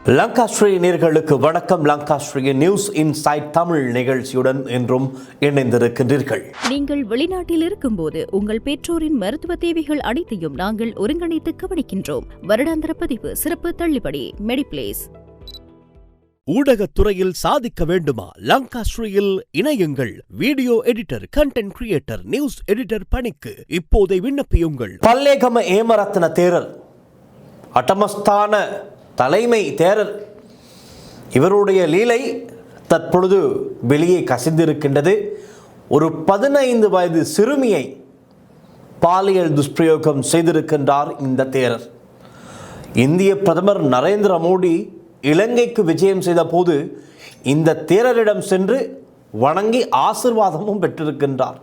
லங்காஸ்ரீ நேயர்களுக்கு வணக்கம். Lankasri news inside Tamil நிகழ்ச்சியுடன் என்றும் இணைந்திருக்கின்றீர்கள். நீங்கள் வெளிநாட்டில் இருக்கும்போது உங்கள் பெற்றோரின் மருத்துவ தேவைகள் அனைத்தையும் நாங்கள் ஒருங்கிணைத்து கவனிக்கின்றோம். வருடாந்திர பதிவு, சிறப்பு தள்ளுபடி, மெடிப்ளேஸ். ஊடகத்துறையில் சாதிக்க வேண்டுமா? லங்காஸ்ரீயில் இணையுங்கள். Video editor, content creator, news editor பணிக்கு இப்போதை விண்ணப்பியுங்கள். பல்லேகம ஏமரத்ன தேரர், அட்டமஸ்தான தலைமை தேரர், இவருடைய லீலை தற்பொழுது வெளியே கசிந்திருக்கின்றது. ஒரு 15 வயது சிறுமியை பாலியல் துஷ்பிரயோகம் செய்திருக்கின்றார் இந்த தேரர். இந்திய பிரதமர் நரேந்திர மோடி இலங்கைக்கு விஜயம் செய்த போது இந்த தேரரிடம் சென்று வணங்கி ஆசிர்வாதமும் பெற்றிருக்கின்றார்.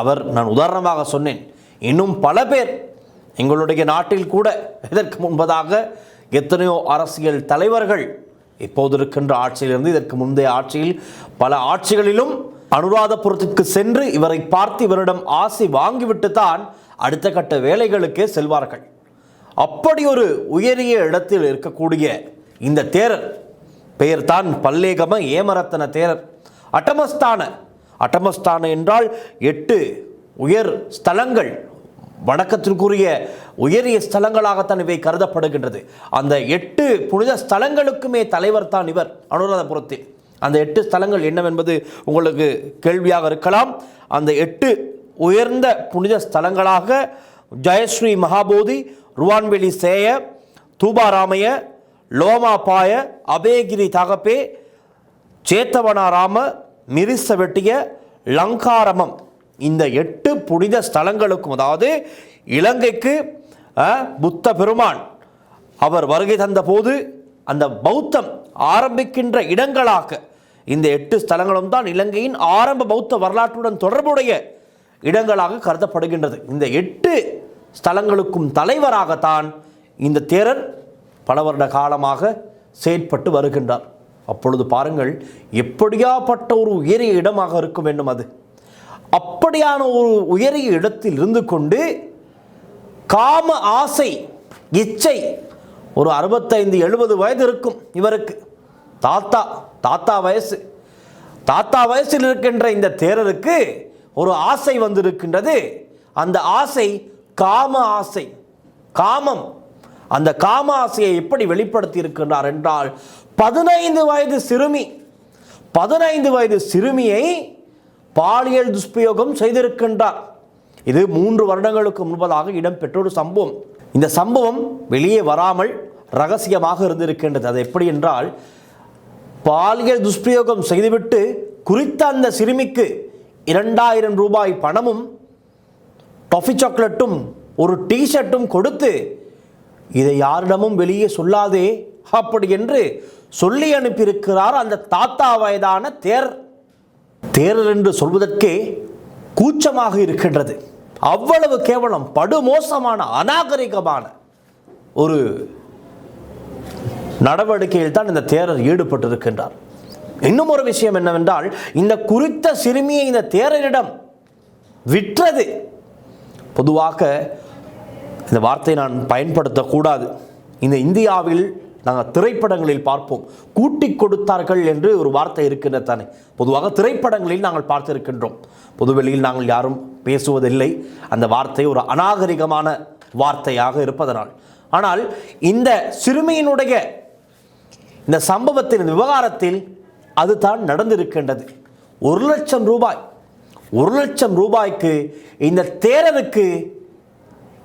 அவர், நான் உதாரணமாக சொன்னேன், இன்னும் பல பேர் எங்களுடைய நாட்டில் கூட இதற்கு முன்பதாக எத்தனையோ அரசியல் தலைவர்கள் இப்போது இருக்கின்ற ஆட்சியிலிருந்து இதற்கு முந்தைய ஆட்சியில் பல ஆட்சிகளிலும் அனுராதபுரத்திற்கு சென்று இவரை பார்த்து இவரிடம் ஆசை வாங்கிவிட்டு தான் அடுத்த கட்ட வேலைகளுக்கே செல்வார்கள். அப்படி ஒரு உயரிய இடத்தில் இருக்கக்கூடிய இந்த தேரர் பெயர் தான் பல்லேகம ஏமரத்ன தேரர். அட்டமஸ்தான என்றால் 8 உயர் ஸ்தலங்கள், வணக்கத்திற்குரிய உயரிய ஸ்தலங்களாகத்தான் இவை கருதப்படுகின்றது. அந்த 8 புனித ஸ்தலங்களுக்குமே தலைவர் தான் இவர் அனுராதபுரத்தில். அந்த 8 ஸ்தலங்கள் என்னவென்பது உங்களுக்கு கேள்வியாக இருக்கலாம். அந்த 8 உயர்ந்த புனித ஸ்தலங்களாக ஜெயஸ்ரீ மகாபோதி, ருவான்வெளி சேய, தூபாராமய, லோமாபாய, அபேகிரி தகப்பே, சேத்தவனாராம, மிரிசவெட்டிய, லங்காரமம், இந்த 8 புனித ஸ்தலங்களுக்கும், அதாவது இலங்கைக்கு புத்த பெருமான் அவர் வருகை தந்த போது அந்த பௌத்தம் ஆரம்பிக்கின்ற இடங்களாக இந்த 8 ஸ்தலங்களும் தான் இலங்கையின் ஆரம்ப பௌத்த வரலாற்றுடன் தொடர்புடைய இடங்களாக கருதப்படுகின்றது. இந்த 8 ஸ்தலங்களுக்கும் தலைவராகத்தான் இந்த தேரர் பல வருட காலமாக செயற்பட்டு வருகின்றார். அப்பொழுது பாருங்கள், எப்படியாப்பட்ட ஒரு உயரிய இடமாக இருக்க வேண்டும் அது. அப்படியான ஒரு உயரிய இடத்தில் இருந்து கொண்டு காம ஆசை, இச்சை, ஒரு 65-70 வயது இருக்கும் இவருக்கு. தாத்தா வயசில் இருக்கின்ற இந்த தேரருக்கு ஒரு ஆசை வந்திருக்கின்றது. அந்த ஆசை காம ஆசை, காமம். அந்த காம ஆசையை எப்படி வெளிப்படுத்தி இருக்கின்றார் என்றால், 15 வயது சிறுமியை பாலியல் துஷ்பிரயோகம் செய்திருக்கின்றார். இது 3 வருடங்களுக்கு முன்பதாக இடம்பெற்ற ஒரு சம்பவம். இந்த சம்பவம் வெளியே வராமல் ரகசியமாக இருந்திருக்கின்றது. அது எப்படி என்றால், பாலியல் துஷ்பிரயோகம் செய்துவிட்டு குறித்த அந்த சிறுமிக்கு 2000 ரூபாய் பணமும் டாஃபி சாக்லேட்டும் ஒரு டிஷர்ட்டும் கொடுத்து, இதை யாரிடமும் வெளியே சொல்லாதே அப்படி என்று சொல்லி அனுப்பியிருக்கிறார் அந்த தாத்தா வயதான தேரர் என்று சொல்வதற்கே கூச்சமாக இருக்கின்றது. அவ்வளவு கேவலம், படுமோசமான, அநாகரிகமான ஒரு நடவடிக்கையில் தான் இந்த தேரர் ஈடுபட்டிருக்கின்றார். இன்னும் ஒரு விஷயம் என்னவென்றால், இந்த குறித்த சிறுமியை இந்த தேரரிடம் விற்றது. பொதுவாக இந்த வார்த்தையை நான் பயன்படுத்தக்கூடாது. இந்த இந்தியாவில் நாங்கள் திரைப்படங்களில் பார்ப்போம், கூட்டி கொடுத்தார்கள் என்று ஒரு வார்த்தை இருக்கின்ற தானே. பொதுவாக திரைப்படங்களில் நாங்கள் பார்த்திருக்கின்றோம். பொதுவெளியில் நாங்கள் யாரும் பேசுவதில்லை. அந்த வார்த்தை ஒரு அநாகரிகமான வார்த்தையாக இருப்பதனால். ஆனால் இந்த சிறுமியினுடைய இந்த சம்பவத்தின் விவகாரத்தில் அதுதான் நடந்திருக்கின்றது. 1 லட்சம் ரூபாய்க்கு இந்த தேரருக்கு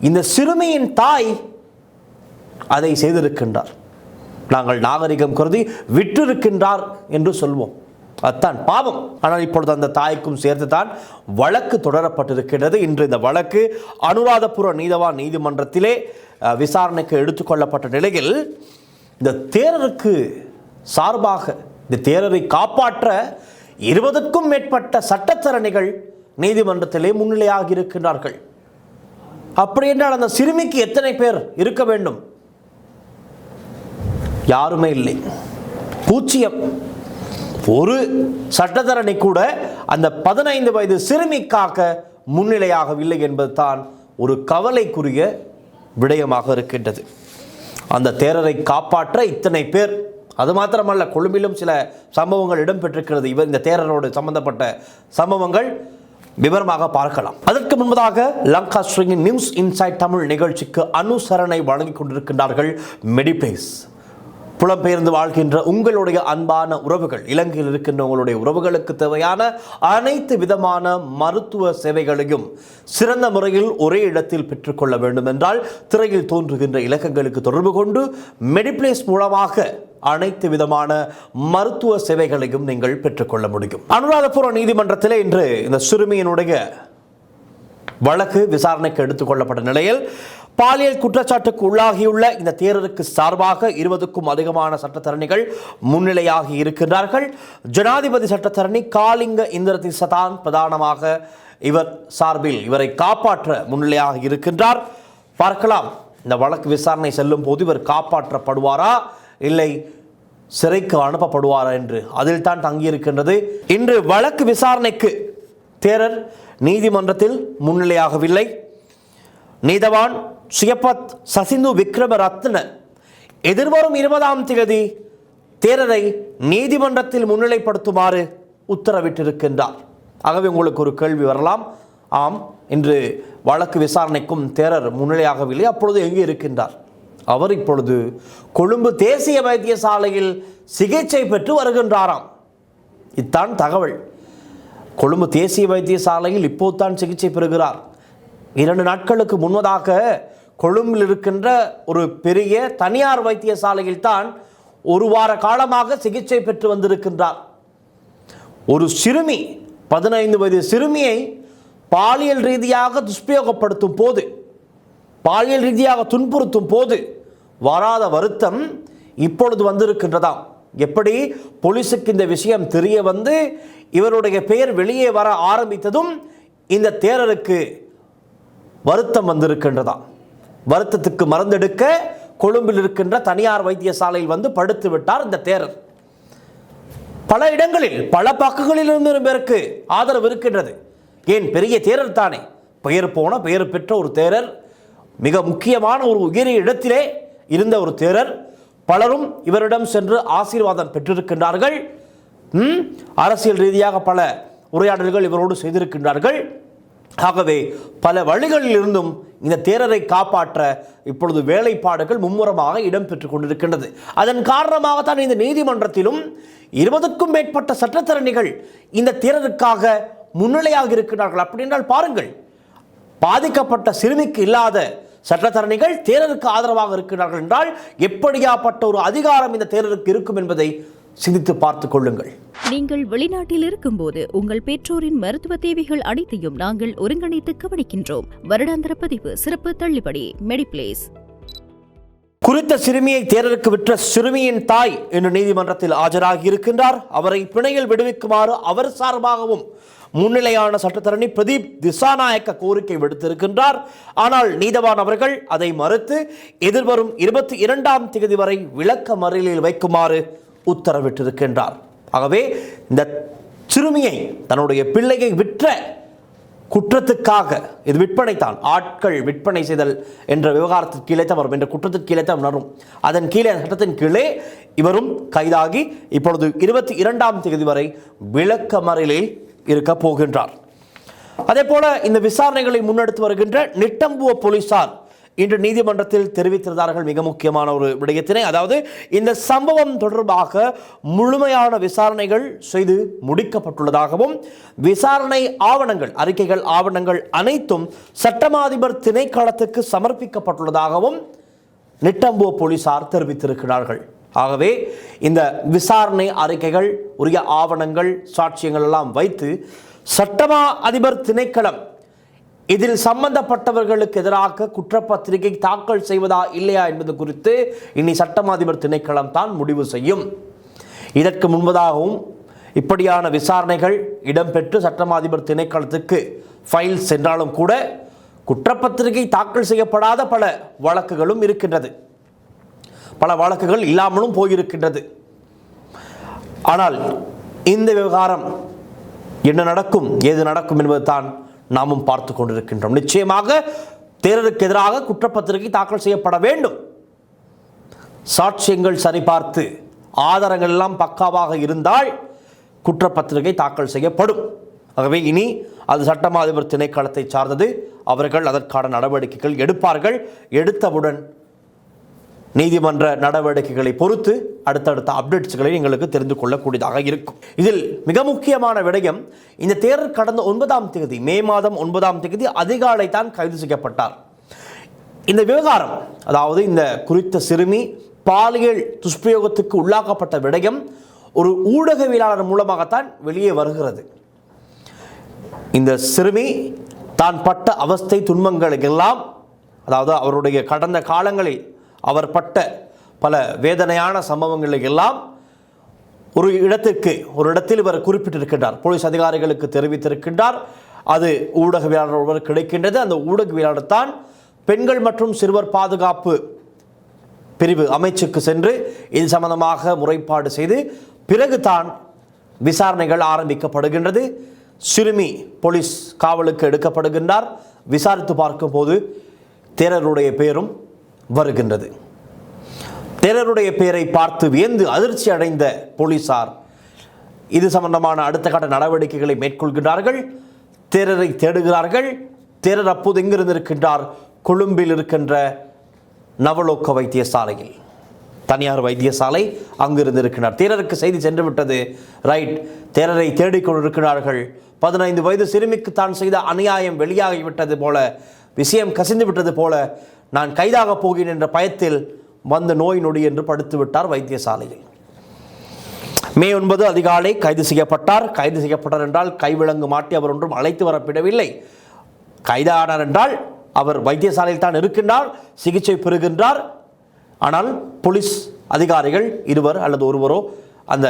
இந்த சிறுமியின் தாய் அதை செய்திருக்கின்றார். நாங்கள் நாகரிகம் கருதி விற்றிருக்கின்றார் என்று சொல்வோம், அதுதான் பாவம். ஆனால் இப்பொழுது அந்த தாய்க்கும் சேர்த்து தான் வழக்கு தொடரப்பட்டிருக்கிறது. இன்று இந்த வழக்கு அனுராதபுர நீதவான் நீதிமன்றத்திலே விசாரணைக்கு எடுத்துக்கொள்ளப்பட்ட நிலையில், இந்த தேரருக்கு சார்பாக இந்த தேரரை காப்பாற்ற 20க்கும் மேற்பட்ட சட்டத்தரணிகள் நீதிமன்றத்திலே முன்னிலையாகி இருக்கின்றார்கள். அப்படி என்றால் அந்த சிறுமிக்கு எத்தனை பேர் இருக்க வேண்டும்? யாருமே இல்லை, பூச்சியம். ஒரு சட்டத்தரணி கூட அந்த 15 வயது சிறுமிக்காக முன்னிலையாகவில்லை என்பதுதான் ஒரு கவலைக்குரிய விடயமாக இருக்கின்றது. அந்த தேரரை காப்பாற்ற இத்தனை பேர். அது மாத்திரமல்ல, கொழும்பிலும் சில சம்பவங்கள் இடம்பெற்றிருக்கிறது. இந்த தேரரோடு சம்பந்தப்பட்ட சம்பவங்கள் விவரமாக பார்க்கலாம். அதற்கு முன்பதாக லங்கா ஸ்ட்ரீமின் நியூஸ் இன்சைட் தமிழ் நிகழ்ச்சிக்கு அனுசரணை வழங்கிக் கொண்டிருக்கின்றார்கள் மெடிப்ளேஸ். புலம்பெயர்ந்து வாழ்கின்ற உங்களுடைய அன்பான உறவுகள், இலங்கையில் இருக்கின்ற உங்களுடைய உறவுகளுக்கு தேவையான அனைத்து விதமான மருத்துவ சேவைகளையும் சிறந்த முறையில் ஒரே இடத்தில் பெற்றுக்கொள்ள வேண்டும் என்றால் திரையில் தோன்றுகின்ற இலக்கங்களுக்கு தொடர்பு கொண்டு மெடிப்ளேஸ் மூலமாக அனைத்து விதமான மருத்துவ சேவைகளையும் நீங்கள் பெற்றுக்கொள்ள முடியும். அனுராதபுர நீதிமன்றத்திலே இன்று இந்த சிறுமியினுடைய வழக்கு விசாரணைக்கு எடுத்துக் கொள்ளப்பட்ட நிலையில் பாலியல் குற்றச்சாட்டுக்கு உள்ளாகியுள்ள இந்த தேரருக்கு சார்பாக 20க்கும் அதிகமான சட்டத்தரணிகள் முன்னிலையாகி இருக்கின்றார்கள். ஜனாதிபதி சட்டத்தரணி காலிங்க இந்திரதிசதான் பிரதானமாக இவர் சார்பில் இவரை காப்பாற்ற முன்னிலையாக இருக்கின்றார். பார்க்கலாம், இந்த வழக்கு விசாரணை செல்லும் போது இவர் காப்பாற்றப்படுவாரா இல்லை சிறைக்கு அனுப்பப்படுவாரா என்று அதில் தான் தங்கியிருக்கின்றது. இன்று வழக்கு விசாரணைக்கு தேரர் நீதிமன்றத்தில் முன்னிலையாகவில்லை. நீதவான் சியபத் சசிந்து விக்ரமரத்ன எதிர்வரும் 20ஆம் தேதி தேரரை நீதிமன்றத்தில் முன்னிலைப்படுத்துமாறு உத்தரவிட்டிருக்கின்றார். ஆகவே உங்களுக்கு ஒரு கேள்வி வரலாம், ஆம், இன்று வழக்கு விசாரணைக்கும் தேரர் முன்னிலையாகவில்லை, அப்பொழுது எங்கே இருக்கின்றார்? அவர் இப்பொழுது கொழும்பு தேசிய வைத்தியசாலையில் சிகிச்சை பெற்று வருகின்றாராம். இத்தான் தகவல். கொழும்பு தேசிய வைத்தியசாலையில் இப்போதுதான் சிகிச்சை பெறுகிறார். 2 நாட்களுக்கு முன்னதாக கொழும்பில் இருக்கின்ற ஒரு பெரிய தனியார் வைத்தியசாலையில் தான் 1 வார காலமாக சிகிச்சை பெற்று வந்திருக்கின்றார். ஒரு சிறுமி, 15 வயது சிறுமியை பாலியல் ரீதியாக துஷ்பிரயோகப்படுத்தும் போது, பாலியல் ரீதியாக துன்புறுத்தும் போது வராத வருத்தம் இப்பொழுது வந்திருக்கின்றதாம். எப்படி போலீசுக்கு இந்த விஷயம் தெரிய வந்து இவருடைய பெயர் வெளியே வர ஆரம்பித்ததும் இந்த தேரருக்கு வருத்தம் வந்திருக்கின்றதாம். வருத்தத்துக்கு மருந்தெடுக்க கொழும்பில் இருக்கின்ற தனியார் வைத்தியசாலையில் வந்து படுத்து விட்டார் இந்த தேரர். பல இடங்களில் பல பக்கங்களிலிருந்து பேருக்கு ஆதரவு இருக்கின்றது. ஏன், பெரிய தேரர் தானே, பெயர் போன பெயர் பெற்ற ஒரு தேரர், மிக முக்கியமான ஒரு உயரிய இடத்திலே இருந்த ஒரு தேரர். பலரும் இவரிடம் சென்று ஆசீர்வாதம் பெற்றிருக்கின்றார்கள். அரசியல் ரீதியாக பல உரையாடல்கள் இவரோடு செய்திருக்கின்றார்கள். ஆகவே பல வழிகளில் இருந்தும் இந்த தேரரை காப்பாற்ற இப்பொழுது வேலைப்பாடுகள் மும்முரமாக இடம்பெற்றுக் கொண்டிருக்கின்றது. அதன் காரணமாகத்தான் இந்த நீதிமன்றத்திலும் 20க்கும் மேற்பட்ட சட்டத்தரணிகள் இந்த தேரருக்காக முன்னிலையாக இருக்கிறார்கள். அப்படி என்றால் பாருங்கள், பாதிக்கப்பட்ட சிறுமிக்கு இல்லாத சட்டத்தரணிகள் தேரருக்கு ஆதரவாக இருக்கிறார்கள் என்றால் எப்படியாப்பட்ட ஒரு அதிகாரம் இந்த தேரருக்கு இருக்கும் என்பதை சிந்தித்து பார்த்துக் கொள்ளுங்கள். நீங்கள் வெளிநாட்டில் இருக்கும்போது உங்கள் பெற்றோரின் மருத்துவ தேவைகள் அனைத்தையும் நாங்கள் ஒருங்கிணைத்து கவனிக்கின்றோம். வருடாந்திர பதிவு சிறப்பு தள்ளுபடி மெடிப்ளேஸ். குறித்த சிறுமியை தேரருக்கு விற்ற சிறுமியின் தாய் இன்று நீதிமன்றத்தில் ஆஜராகி இருக்கின்றார். அவரை பிணையில் விடுவிக்குமாறு அவர் சார்பாகவும் முன்னிலையான சட்டத்தரணி பிரதீப் திசாநாயக்க கோரிக்கை விடுத்திருக்கின்றார். ஆனால் நீதவான் அவர்கள் அதை மறுத்து எதிர்வரும் 22ஆம் தேதி வரை விளக்க மறியலில் வைக்குமாறு உத்தரவிட்டிருக்கின்றார். ஆகவே இந்த சிறுமியை, தன்னுடைய பிள்ளையை விற்ற குற்றத்துக்காக, இது விற்பனை தான், ஆட்கள் விற்பனை செய்தல் என்ற விவகாரத்திற்கு கீழே தான் வரும், என்ற குற்றத்திற்கு கீழே தான் வரும். அதன் கீழே, சட்டத்தின் கீழே இவரும் கைதாகி இப்பொழுது 22ஆம் தேதி வரை விளக்க மறியலில் இருக்க போகின்றார். அதே போல இந்த விசாரணைகளை முன்னெடுத்து வருகின்ற நிட்டம்புவ போலீசார் இன்று நீதிமன்றத்தில் தெரிவித்திருந்தார்கள் மிக முக்கியமான ஒரு விடயத்தினை. அதாவது இந்த சம்பவம் தொடர்பாக முழுமையான விசாரணைகள் செய்து முடிக்கப்பட்டுள்ளதாகவும் விசாரணை ஆவணங்கள், அறிக்கைகள், ஆவணங்கள் அனைத்தும் சட்டமாதிபர் திணைக்களத்துக்கு சமர்ப்பிக்கப்பட்டுள்ளதாகவும் நிட்டம்புவ போலீசார் தெரிவித்திருக்கிறார்கள். ஆகவே இந்த விசாரணை அறிக்கைகள், உரிய ஆவணங்கள், சாட்சியங்கள் எல்லாம் வைத்து சட்டமா அதிபர் திணைக்களம் இதில் சம்பந்தப்பட்டவர்களுக்கு எதிராக குற்றப்பத்திரிகை தாக்கல் செய்வதா இல்லையா என்பது குறித்து இனி சட்டமாதிபர் திணைக்களம் தான் முடிவு செய்யும். இதற்கு முன்பதாகவும் இப்படியான விசாரணைகள் இடம்பெற்று சட்டமாதிபர் திணைக்களத்துக்கு ஃபைல் சென்றாலும் கூட குற்றப்பத்திரிகை தாக்கல் செய்யப்படாத பல வழக்குகளும் இருக்கின்றது. பல வழக்குகள் இல்லாமலும் போயிருக்கின்றது. ஆனால் இந்த விவகாரம் என்ன நடக்கும், ஏது நடக்கும் என்பது தான் நாமும் பார்த்து கொண்டிருக்கின்றோம். நிச்சயமாக தேரருக்கு எதிராக குற்றப்பத்திரிகை தாக்கல் செய்யப்பட வேண்டும். சாட்சியங்கள் சரிபார்த்து ஆதாரங்கள் எல்லாம் பக்காவாக இருந்தால் குற்றப்பத்திரிகை தாக்கல் செய்யப்படும். ஆகவே இனி அது சட்டமா அதிபர் திணைக்களத்தை சார்ந்தது. அவர்கள் அதற்கான நடவடிக்கைகள் எடுப்பார்கள். எடுத்தவுடன் நீதிமன்ற நடவடிக்கைகளை பொறுத்து அடுத்தடுத்த அப்டேட்ஸ்களை எங்களுக்கு தெரிந்து கொள்ளக்கூடியதாக இருக்கும். இதில் மிக முக்கியமான விடயம், இந்த தேரர் கடந்த 9ஆம் தேதி மே மாதம் 9ஆம் தேதி அதிகாலை தான் கைது செய்யப்பட்டார். இந்த விவகாரம், அதாவது இந்த குறித்த சிறுமி பாலியல் துஷ்பிரயோகத்துக்கு உள்ளாக்கப்பட்ட விடயம் ஒரு ஊடகவியலாளர் மூலமாகத்தான் வெளியே வருகிறது. இந்த சிறுமி தான் பட்ட அவஸ்தை துன்பங்களுக்கெல்லாம், அதாவது அவருடைய கடந்த காலங்களில் அவர் பட்ட பல வேதனையான சம்பவங்களை எல்லாம் ஒரு இடத்தில் இவர் குறிப்பிட்டிருக்கின்றார். போலீஸ் அதிகாரிகளுக்கு தெரிவித்திருக்கின்றார். அது ஊடகவியலாளர் ஒருவர் கிடைக்கின்றது. அந்த ஊடகவியலாளர் தான் பெண்கள் மற்றும் சிறுவர் பாதுகாப்பு பிரிவு அமைச்சுக்கு சென்று இது சம்பந்தமாக முறைப்பாடு செய்து பிறகு தான் விசாரணைகள் ஆரம்பிக்கப்படுகின்றது. சிறுமி போலீஸ் காவலுக்கு எடுக்கப்படுகின்றார். விசாரித்து பார்க்கும் போது தேரருடைய பெயரும் வருகின்றது. தேரருடைய பெயரை பார்த்து வியந்து அதிர்ச்சி அடைந்த போலீசார் இது சம்பந்தமான அடுத்த கட்ட நடவடிக்கைகளை மேற்கொள்கிறார்கள். தேரரை தேடுகிறார்கள். தேரர் அப்போது எங்கிருந்து இருக்கின்றார்? கொழும்பில் இருக்கின்ற நவலோக வைத்தியசாலையில், தனியார் வைத்தியசாலை, அங்கிருந்து இருக்கிறார். தேரருக்கு செய்தி சென்று விட்டது. ரைட், தேரரை தேடிக்கொண்டிருக்கிறார்கள். 15 வயது சிறுமிக்கு தான் செய்த அநியாயம் வெளியாகிவிட்டது போல, விஷயம் கசிந்து விட்டது போல, நான் கைதாக போகிறேன் என்ற பயத்தில் வந்து நோய் நொடி என்று படுத்து விட்டார் வைத்தியசாலையில். மே 9 அதிகாலை கைது செய்யப்பட்டார். கைது செய்யப்பட்டார் என்றால் கைவிலங்கு மாட்டி அவர் ஒன்றும் அழைத்து வரப்படவில்லை. கைதானார் என்றால் அவர் வைத்தியசாலையில் தான் இருக்கின்றார், சிகிச்சை பெறுகின்றார். ஆனால் போலீஸ் அதிகாரிகள் இருவர் அல்லது ஒருவரோ அந்த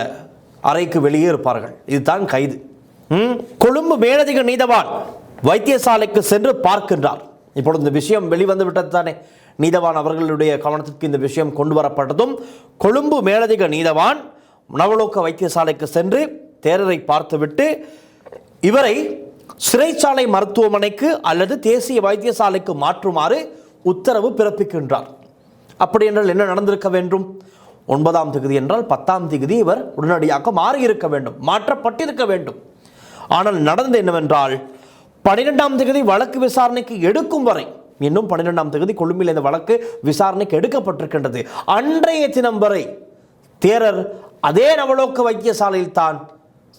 அறைக்கு வெளியே இருப்பார்கள். இதுதான் கைது. கொழும்பு மேலதிக நீதவான் வைத்தியசாலைக்கு சென்று பார்க்கின்றார். இப்பொழுது இந்த விஷயம் வெளிவந்து விட்டது தானே. நீதவான் அவர்களுடைய கவனத்திற்கு இந்த விஷயம் கொண்டு வரப்பட்டதும் கொழும்பு மேலதிக நீதவான் நவலோக வைத்தியசாலைக்கு சென்று தேரரை பார்த்துவிட்டு இவரை சிறைச்சாலை மருத்துவமனைக்கு அல்லது தேசிய வைத்தியசாலைக்கு மாற்றுமாறு உத்தரவு பிறப்பிக்கின்றார். அப்படி என்றால் என்ன நடந்திருக்க வேண்டும்? 9ஆம் தேதி என்றால் 10ஆம் தேதி இவர் உடனடியாக மாறியிருக்க வேண்டும், மாற்றப்பட்டிருக்க வேண்டும். ஆனால் நடந்தது என்னவென்றால் 12ஆம் தேதி வழக்கு விசாரணைக்கு எடுக்கும் வரை, இன்னும் 12ஆம் தேதி கொழும்பில் இந்த வழக்கு விசாரணைக்கு எடுக்கப்பட்டிருக்கின்றது. அன்றைய தினம் வரை தேரர் அதே நவலோக வைத்தியசாலையில் தான்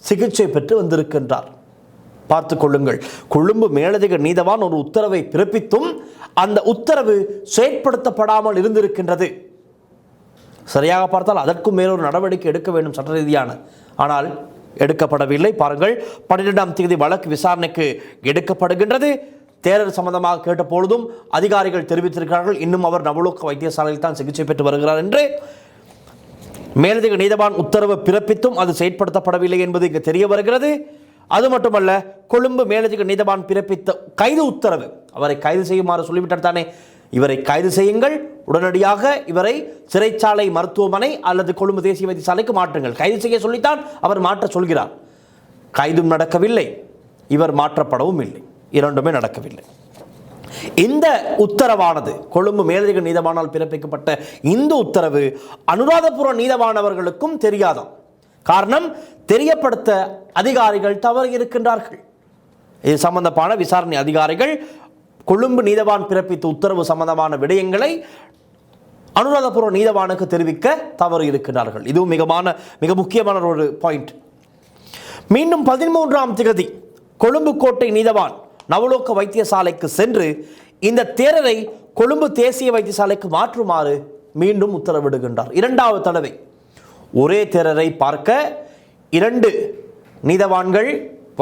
சிகிச்சை பெற்று வந்திருக்கின்றார். பார்த்து கொள்ளுங்கள். கொழும்பு மேலதிக நீதவான் ஒரு உத்தரவை பிறப்பித்தும் அந்த உத்தரவு செயற்படுத்தப்படாமல் இருந்திருக்கின்றது. சரியாக பார்த்தால் அதற்கும் மேலொரு நடவடிக்கை எடுக்க வேண்டும் சட்ட ரீதியான, ஆனால் எடுக்கப்படவில்லை. பாருங்கள், 12ஆம் தேதி வழக்கு விசாரணைக்கு எடுக்கப்படுகின்றது. தேரர் சம்பந்தமாக கேட்ட பொழுதும் அதிகாரிகள் தெரிவித்திருக்கிறார்கள், இன்னும் அவர் நவலோக வைத்தியசாலையில் தான் சிகிச்சை பெற்று வருகிறார் என்று. மேலதிக நீதவான் உத்தரவு பிறப்பித்தும் அது செயற்படுத்தப்படவில்லை என்பது இங்கு தெரிய வருகிறது. அது மட்டுமல்ல, கொழும்பு மேலதிக நீதவான் பிறப்பித்த கைது உத்தரவு, அவரை கைது செய்யுமாறு சொல்லிவிட்டார் தானே. இவரை கைது செய்யுங்கள், உடனடியாக இவரை சிறைச்சாலை மருத்துவமனை அல்லது கொழும்பு தேசிய வைத்தியசாலைக்கு மாற்றுங்கள். கைது செய்ய சொல்லித்தான் அவர் மாற்ற சொல்கிறார். கைதும் நடக்கவில்லை, இவர் மாற்றப்படவும் இல்லை, இரண்டுமே நடக்கவில்லை. இந்த உத்தரவானது கொழும்பு மேலதிக நீதவானால் பிறப்பிக்கப்பட்ட இந்த உத்தரவு அனுராதபுர நீதவானவர்களுக்கும் தெரியாதாம். காரணம், தெரியப்படுத்த அதிகாரிகள் தவறி இருக்கின்றார்கள். இது சம்பந்தமான விசாரணை அதிகாரிகள் கொழும்பு நீதவான் பிறப்பித்த உத்தரவு சம்பந்தமான விடயங்களை அனுராதபுர நீதவானுக்கு தெரிவிக்க தவறு இருக்கிறார்கள். இதுவும் மிக முக்கியமான ஒரு பாயிண்ட். மீண்டும் 13ஆம் தேதி கொழும்பு கோட்டை நீதவான் நவலோக வைத்தியசாலைக்கு சென்று இந்த தேரரை கொழும்பு தேசிய வைத்தியசாலைக்கு மாற்றுமாறு மீண்டும் உத்தரவிடுகின்றார். 2வது தடவை ஒரே தேரரை பார்க்க 2 நீதவான்கள்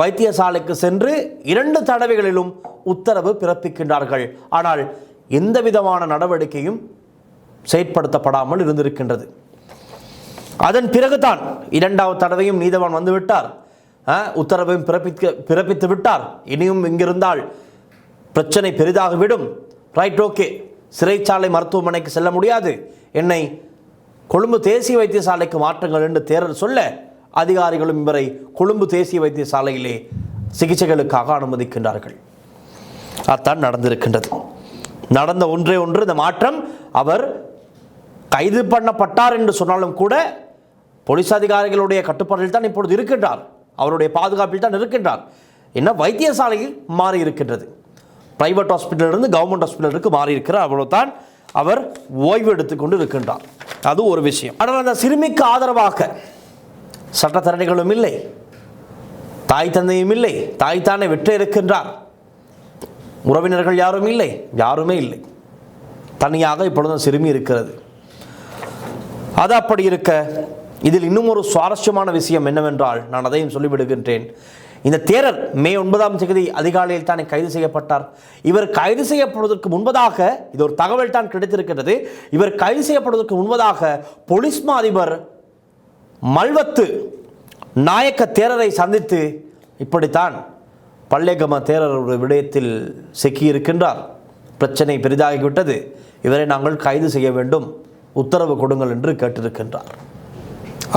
வைத்தியசாலைக்கு சென்று 2 தடவைகளிலும் உத்தரவு பிறப்பிக்கின்றார்கள். ஆனால் எந்த விதமான நடவடிக்கையும் செயற்படுத்தப்படாமல் இருந்திருக்கின்றது. அதன் பிறகுதான் 2வது தடவையும் நீதவான் வந்துவிட்டார், உத்தரவையும் பிறப்பித்து விட்டார். இனியும் இங்கிருந்தால் பிரச்சனை பெரிதாகிவிடும். ரைட், ஓகே, சிறைச்சாலை மருத்துவமனைக்கு செல்ல முடியாது, என்னை கொழும்பு தேசிய வைத்தியசாலைக்கு மாற்றுங்கள் என்று தேரர் சொல்ல அதிகாரிகளும் இவரை கொழும்பு தேசிய வைத்தியசாலையிலே சிகிச்சைகளுக்காக அனுமதிக்கின்றார்கள். அதான் நடந்திருக்கின்றது. நடந்த ஒன்றே ஒன்று இந்த மாற்றம். அவர் கைது பண்ணப்பட்டார் என்று சொன்னாலும் கூட போலீஸ் அதிகாரிகளுடைய கட்டுப்பாட்டில் தான் இப்பொழுது இருக்கின்றார், அவருடைய பாதுகாப்பில் தான் இருக்கின்றார். என்ன வைத்தியசாலையில் மாறி இருக்கின்றது, பிரைவேட் ஹாஸ்பிட்டலிருந்து கவர்மெண்ட் ஹாஸ்பிட்டலுக்கு மாறி இருக்கிறார், அவ்வளவுதான். அவர் ஓய்வு எடுத்துக்கொண்டு இருக்கின்றார். அது ஒரு விஷயம். ஆனால் அந்த சிறுமிக்கு ஆதரவாக சட்டத்தரணிகளும் இல்லை, தாய் தந்தையும் இல்லை, தாய் தானே வெற்றி இருக்கின்றார், உறவினர்கள் யாரும் இல்லை, யாருமே இல்லை, தனியாக இப்பொழுது சிறுமி இருக்கிறது. அது அப்படி இருக்க இதில் இன்னும் ஒரு சுவாரஸ்யமான விஷயம் என்னவென்றால், நான் அதையும் சொல்லிவிடுகின்றேன். இந்த தேரர் மே 9ஆம் தேதி அதிகாலையில் தானே கைது செய்யப்பட்டார். இவர் கைது செய்யப்படுவதற்கு முன்பதாக, இது ஒரு தகவல் தான் கிடைத்திருக்கிறது, இவர் கைது செய்யப்படுவதற்கு முன்பதாக போலீஸ் மா அதிபர் மல்வத்து நாயக்க தேரரை சந்தித்து இப்படித்தான் பல்லேகம தேரர் ஒரு விடயத்தில் சிக்கியிருக்கின்றார், பிரச்சனை பெரிதாகிவிட்டது, இவரை நாங்கள் கைது செய்ய வேண்டும், உத்தரவு கொடுங்கள் என்று கேட்டிருக்கின்றார்,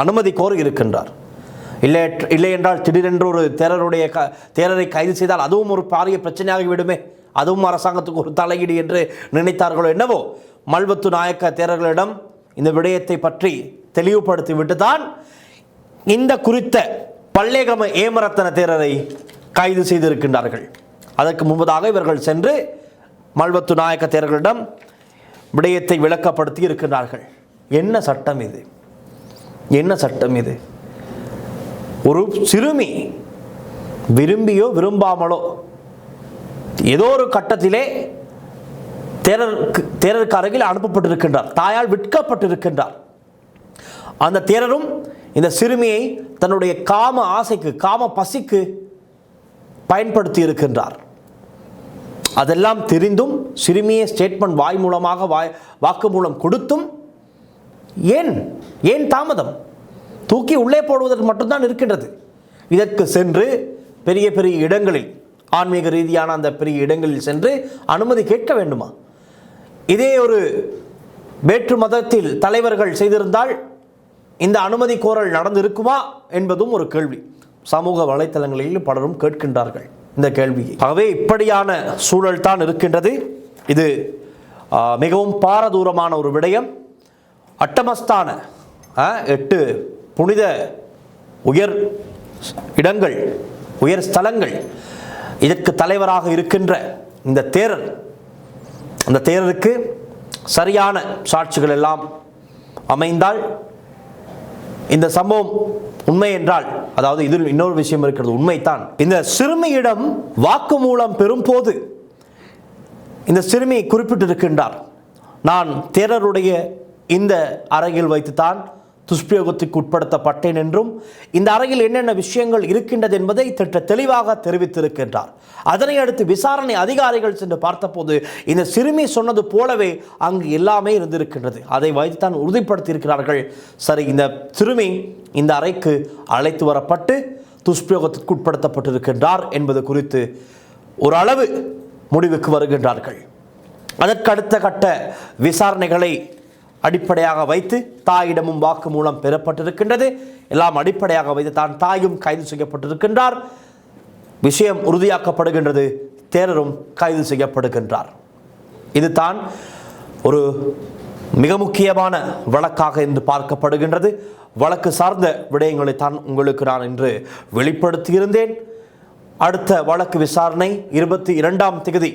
அனுமதி கோரி இருக்கின்றார். இல்லை என்றால் திடீரென்று ஒரு தேரரை கைது செய்தால் அதுவும் ஒரு பாரிய பிரச்சனையாகிவிடுமே, அதுவும் அரசாங்கத்துக்கு ஒரு தலையீடு என்று நினைத்தார்களோ என்னவோ. மல்வத்து நாயக்க தேரர்களிடம் இந்த விடயத்தை பற்றி தெளிவுபடுத்திவிட்டு தான் இந்த குறித்த பல்லேகம ஏமரத்தன தேரரை கைது செய்திருக்கின்றார்கள். அதற்கு முன்பதாக இவர்கள் சென்று மல்வத்து நாயக்க தேரர்களிடம் விடயத்தை விளக்கப்படுத்தி இருக்கின்றார்கள். என்ன சட்டம் இது, என்ன சட்டம் இது? ஒரு சிறுமி விரும்பியோ விரும்பாமலோ ஏதோ ஒரு கட்டத்திலே தேரருக்கு அருகில் அனுப்பப்பட்டிருக்கின்றார், தாயால் விற்கப்பட்டிருக்கின்றார். அந்த தேரரும் இந்த சிறுமியை தன்னுடைய காம ஆசைக்கு, காம பசிக்கு பயன்படுத்தி இருக்கின்றார். அதெல்லாம் தெரிந்தும் சிறுமியை ஸ்டேட்மெண்ட் வாய் மூலமாக வாக்குமூலம் கொடுத்தும் ஏன் தாமதம்? தூக்கி உள்ளே போடுவதற்கு மட்டும்தான் இருக்கின்றது. இதற்கு சென்று பெரிய பெரிய இடங்களில், ஆன்மீக ரீதியான அந்த பெரிய இடங்களில் சென்று அனுமதி கேட்க வேண்டுமா? இதே ஒரு வேற்று மதத்தில் தலைவர்கள் செய்திருந்தால் இந்த அனுமதி கோரல் நடந்திருக்குமா என்பதும் ஒரு கேள்வி. சமூக வலைத்தளங்களில் பலரும் கேட்கின்றார்கள் இந்த கேள்வியை. ஆகவே இப்படியான சூழல் தான் இருக்கின்றது. இது மிகவும் பாரதூரமான ஒரு விடயம். அட்டமஸ்தான 8 புனித உயர் இடங்கள், உயர் ஸ்தலங்கள், இதற்கு தலைவராக இருக்கின்ற இந்த தேரர், அந்த தேரருக்கு சரியான சாட்சிகள் எல்லாம் அமைந்தால், இந்த சம்பவம் உண்மை என்றால், அதாவது இதில் இன்னொரு விஷயம் இருக்கிறது, உண்மைத்தான். இந்த சிறுமியிடம் வாக்குமூலம் பெறும் போது இந்த சிறுமி குறிப்பிட்டிருக்கின்றார், நான் தேரருடைய இந்த அறையில் வைத்துத்தான் துஷ்பிரயோகத்துக்கு உட்படுத்தப்பட்டேன் என்றும் இந்த அறையில் என்னென்ன விஷயங்கள் இருக்கின்றது என்பதை தெளிவாக தெரிவித்திருக்கின்றார். அதனை அடுத்து விசாரணை அதிகாரிகள் சென்று பார்த்தபோது இந்த சிறுமி சொன்னது போலவே அங்கு எல்லாமே இருந்திருக்கின்றது. அதை வைத்துத்தான் உறுதிப்படுத்தியிருக்கிறார்கள். சரி, இந்த சிறுமி இந்த அறைக்கு அழைத்து வரப்பட்டு துஷ்பிரயோகத்திற்கு உட்படுத்தப்பட்டிருக்கின்றார் என்பது குறித்து ஓரளவு முடிவுக்கு வருகின்றார்கள். அதற்கு அடுத்த கட்ட விசாரணைகளை அடிப்படையாக வைத்து தாயிடமும் வாக்குமூலம் பெறப்பட்டிருக்கின்றது. எல்லாம் அடிப்படையாக வைத்து தான் தாயும் கைது செய்யப்பட்டிருக்கின்றார். விஷயம் உறுதியாக்கப்படுகின்றது, தேரரும் கைது செய்யப்படுகின்றார். இதுதான் ஒரு மிக முக்கியமான வழக்காக என்று பார்க்கப்படுகின்றது. வழக்கு சார்ந்த விடயங்களை தான் உங்களுக்கு நான் இன்று வெளிப்படுத்தியிருந்தேன். அடுத்த வழக்கு விசாரணை 22ஆம் தேதி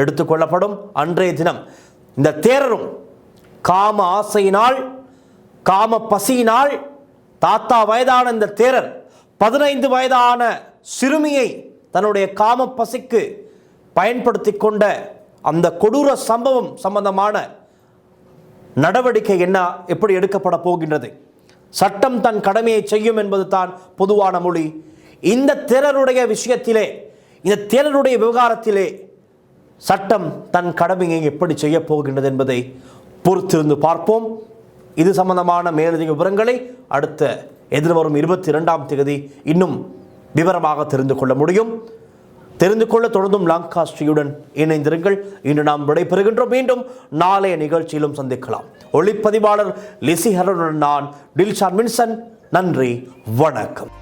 எடுத்துக்கொள்ளப்படும். அன்றைய தினம் இந்த தேரரும் காம ஆசையினால், காம பசியினால், தாத்தா வயதான இந்த தேரர் 15 வயதான சிறுமியை தன்னுடைய காம பசிக்கு பயன்படுத்தி கொண்ட அந்த கொடூர சம்பவம் சம்பந்தமான நடவடிக்கை என்ன, எப்படி எடுக்கப்பட போகின்றது? சட்டம் தன் கடமையை செய்யும் என்பது தான் பொதுவான மொழி. இந்த தேரருடைய விஷயத்திலே, இந்த தேரருடைய விவகாரத்திலே சட்டம் தன் கடமையை எப்படி செய்ய போகின்றது என்பதை பொறுத்திருந்து பார்ப்போம். இது சம்பந்தமான மேலதிக விவரங்களை அடுத்த எதிர்வரும் 22ஆம் தேதி இன்னும் விவரமாக தெரிந்து கொள்ள முடியும். தெரிந்து கொள்ள தொடர்ந்தும் லாங்காஸ்ட்ரியுடன் இணைந்திருங்கள். இன்று நாம் விடைபெறுகின்றோம். மீண்டும் நாளைய நிகழ்ச்சியிலும் சந்திக்கலாம். ஒளிப்பதிவாளர் லிசி ஹரனுடன் நான் டில்ஷான் வின்சன். நன்றி, வணக்கம்.